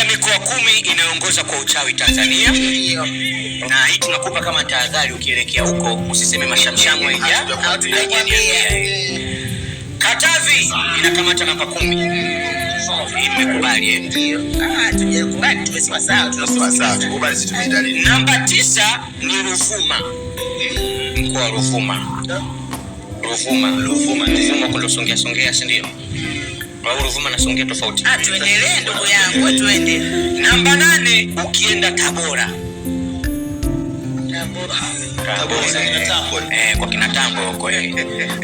ya mikoa 10 inayoongoza kwa uchawi Tanzania. Ndio. Na hii tunakupa kama tahadhari, ukielekea huko usiseme mashamshamu Katavi inakamata namba 10. Hii nimekubali. Ndio. Tujakubali, tumesema sawa, tunasema sawa. Tukubali sisi tumedali. Namba 9 ni Ruvuma. Mkoa wa Ruvuma. Ruvuma kuna Songea, si ndio? Au Ruvuma na Songea tofauti? Tuendelee ndugu yangu, tuende. Namba 8 ukienda Tabora. Kwa kina Tambo huko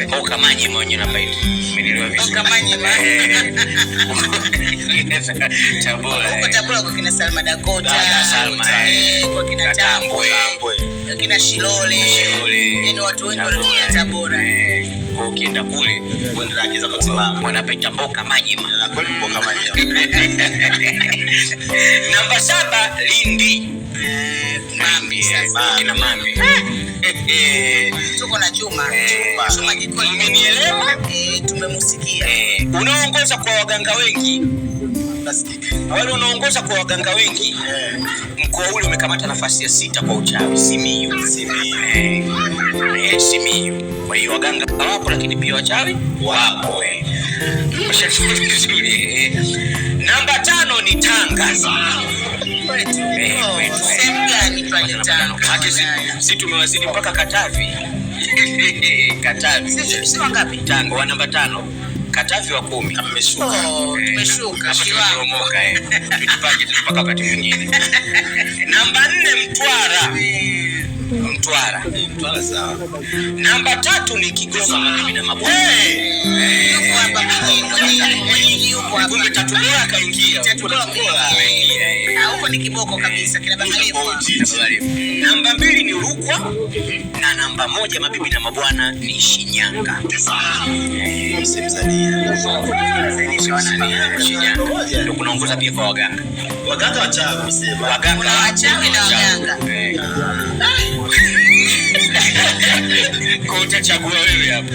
Kwa Kamanyi mwenyewe na baiti. Umenielewa vizuri? Kamanyi Tabora. Huko Tabora kwa kina Salma Dakota. Kwa kina Tambo. Kwa kina Shilole. Yaani watu wengi wanatumia Tabora. Kwa ukienda kule kwenda rakiza kwa salama. Wanapaita Mboka Manyima. Na kweli Mboka Manyima. Namba 7 Lindi. Mami sasa. Kina Mami. Tuko na Chuma Jikoni. Umenielewa? Tumemusikia. Unaongoza kwa waganga wengi. Nasikika. Wale unaongoza kwa waganga wengi. Mkoa ule umekamata nafasi ya 6 kwa uchawi, Simiyu. Kwa hiyo waganga wapo, lakini pia wachawi wapo. Namba 5 ni Tanga. Sehemu gani pale Tanga? Sisi tumewazidi mpaka Katavi. Sisi wangapi? Tanga wa namba 5. Katavi wa 10. Tumeshuka. Tumeshuka. Tujipange mpaka wakati mwingine. Namba 4 Mtwara sawa. Namba 3 ni Kigoma mabibi na mabwana. Yuko hapa mwenyeji yuko hapa. Kumbe tatu bora kaingia. Huko ni kiboko kabisa, kina Bangalefu. Namba 2 ni Rukwa na namba 1 mabibi na mabwana ni Shinyanga. Ndio kunaongoza pia kwa waganga. Waganga wachawi sema. Waganga wachawi na waganga. Kwa utachagua wewe hapa.